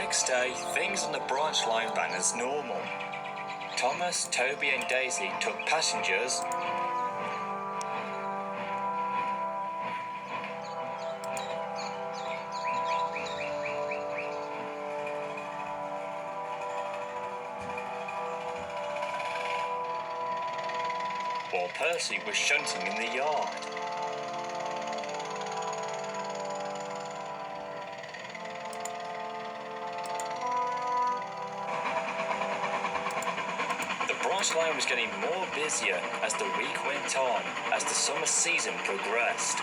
next day, things on the branch line ran as normal. Thomas, Toby and Daisy took passengers, while Percy was shunting in the yard. The branch line was getting more busier as the week went on, as the summer season progressed.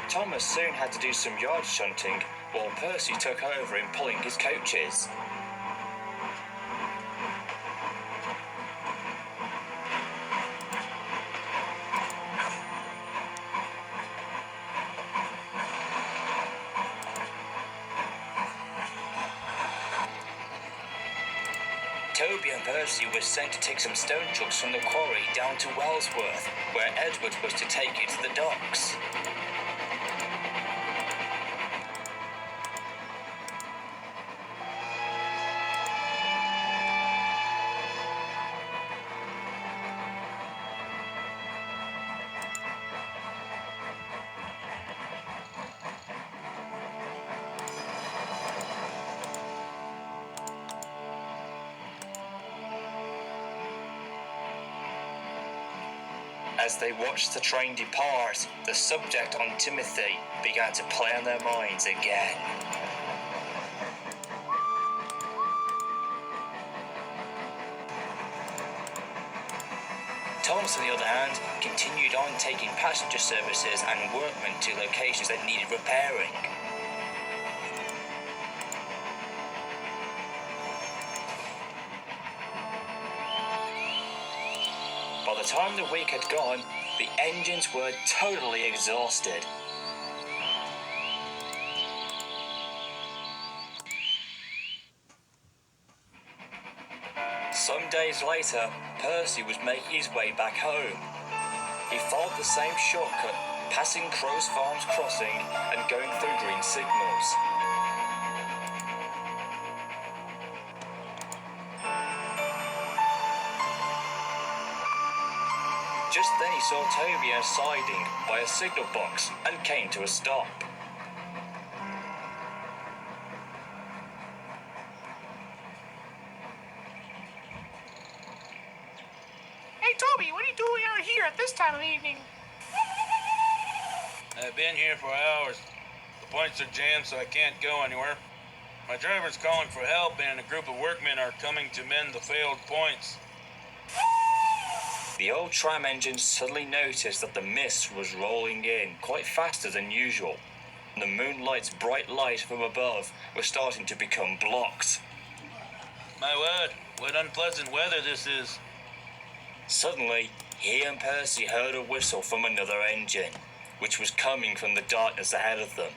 Thomas soon had to do some yard shunting, while Percy took over in pulling his coaches. Toby and Percy were sent to take some stone trucks from the quarry down to Wellsworth, where Edward was to take it to the docks. As they watched the train depart, the subject on Timothy began to play on their minds again. Thomas, on the other hand, continued on taking passenger services and workmen to locations that needed repairing. By the time the week had gone, the engines were totally exhausted. Some days later, Percy was making his way back home. He followed the same shortcut, passing Crow's Farms crossing and going through green signals. Just then he saw Toby on a siding by a signal box and came to a stop. Hey Toby, what are you doing out here at this time of the evening? I've been here for hours. The points are jammed, so I can't go anywhere. My driver's calling for help, and a group of workmen are coming to mend the failed points. The old tram engine suddenly noticed that the mist was rolling in quite faster than usual. The moonlight's bright light from above was starting to become blocked. My word, what unpleasant weather this is. Suddenly, he and Percy heard a whistle from another engine, which was coming from the darkness ahead of them.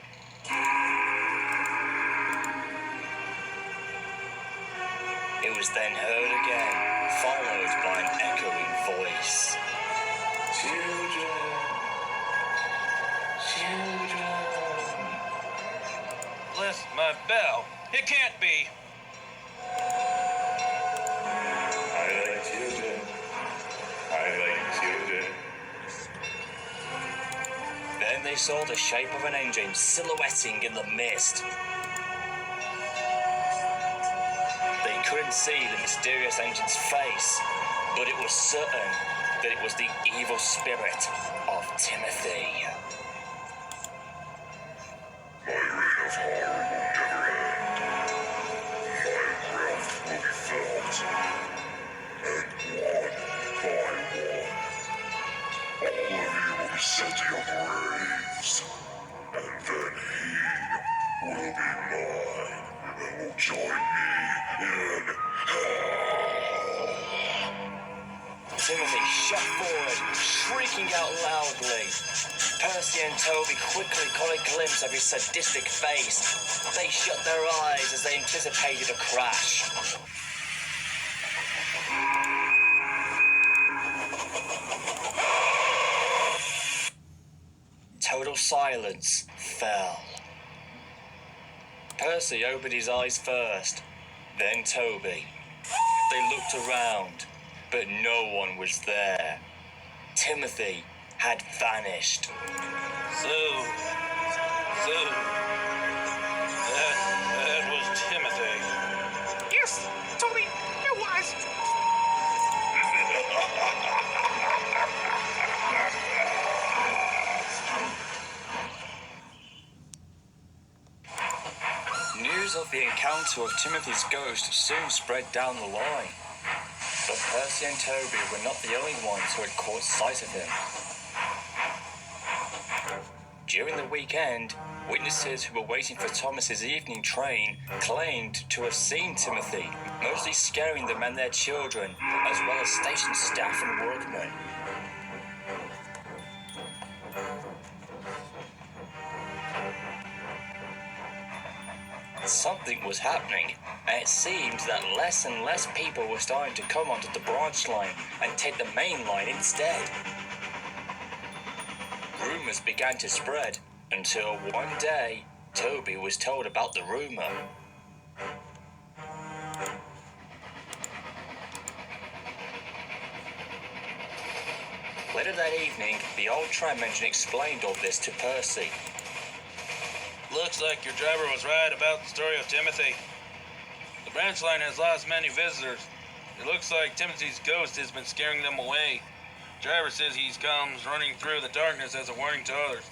It was then heard again, followed by an echoing voice. Children, children. Bless my bell. It can't be. I like children. I like children. Then they saw the shape of an engine silhouetting in the mist. They couldn't see the mysterious engine's face, but it was certain that it was the evil spirit of Timothy. My reign of horror will never end. My wrath will be felt. And one by one, all of you will be sent to your graves. And then he will be mine and will join me in hell. Timothy shot forward, shrieking out loudly. Percy and Toby quickly caught a glimpse of his sadistic face. They shut their eyes as they anticipated a crash. total silence fell. Percy opened his eyes first, then Toby. They looked around, but no one was there. Timothy had vanished. That was Timothy. Yes, Toby, it was. News of the encounter of Timothy's ghost soon spread down the line. But Percy and Toby were not the only ones who had caught sight of him. During the weekend, witnesses who were waiting for Thomas's evening train claimed to have seen Timothy, mostly scaring them and their children, as well as station staff and workmen. Something was happening, and it seemed that less and less people were starting to come onto the branch line and take the main line instead. Rumours began to spread until one day Toby was told about the rumour. Later that evening, the old tram engine explained all this to Percy. Looks like your driver was right about the story of Timothy. The branch line has lost many visitors. It looks like Timothy's ghost has been scaring them away. The driver says he comes running through the darkness as a warning to others.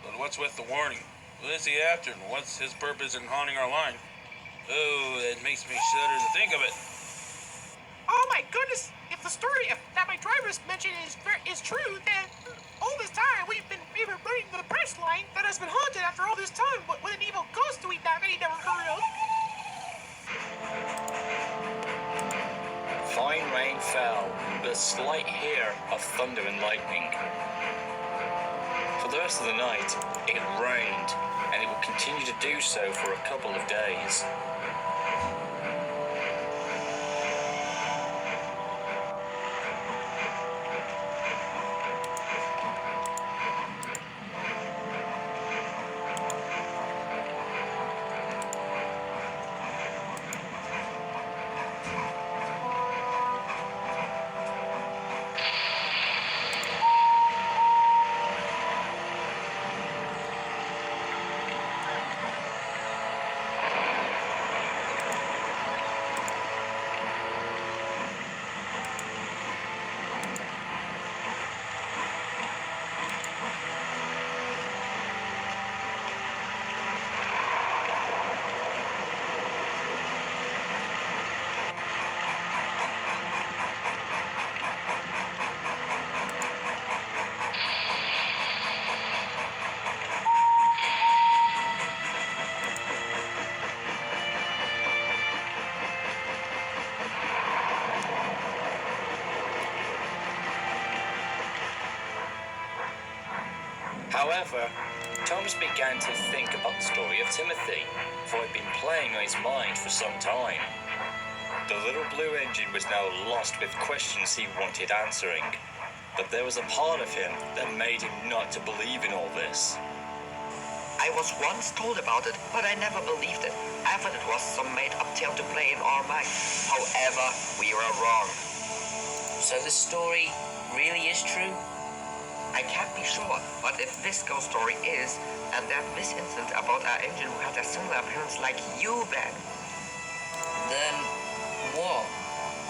But what's with the warning? What is he after, and what's his purpose in haunting our line? Oh, that makes me shudder to think of it. Oh my goodness! If the story that my driver's mentioned is true, then all this time we've been running the branch line that has been haunted after all this time with an evil ghost we never heard of. Fine rain fell, with a slight hear of thunder and lightning. For the rest of the night, it rained, and it would continue to do so for a couple of days. However, Thomas began to think about the story of Timothy, for it had been playing on his mind for some time. The little blue engine was now lost with questions he wanted answering, but there was a part of him that made him not to believe in all this. I was once told about it, but I never believed it. I thought it was some made-up tale to play in our minds. However, we were wrong. So the story really is true? I can't be sure, but if this ghost story is, and that this incident about our engine who had a similar appearance like you then. Then what?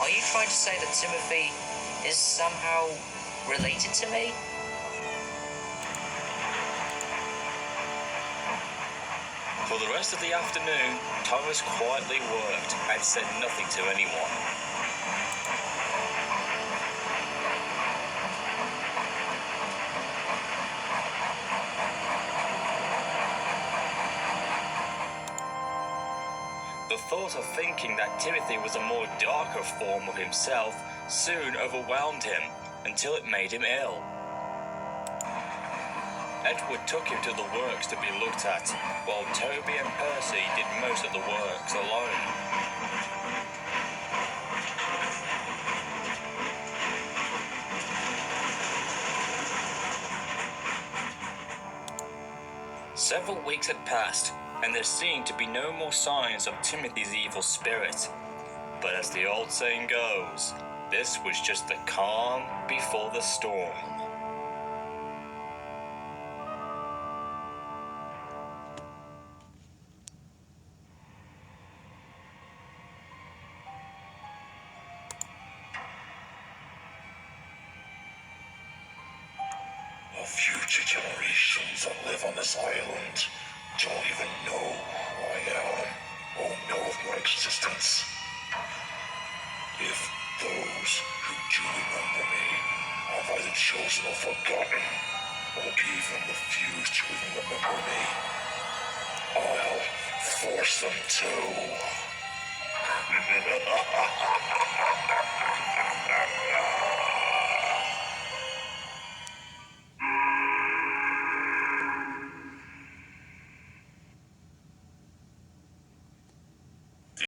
Are you trying to say that Timothy is somehow related to me? For the rest of the afternoon, Thomas quietly worked and said nothing to anyone. The thought of thinking that Timothy was a more darker form of himself soon overwhelmed him until it made him ill. Edward took him to the works to be looked at, while Toby and Percy did most of the works alone. Several weeks had passed, and there seemed to be no more signs of Timothy's evil spirit. But as the old saying goes, this was just the calm before the storm. The future generations that live on this island don't even know who I am or know of my existence. If those who do remember me have either chosen or forgotten, or even refused to even remember me, I'll force them to.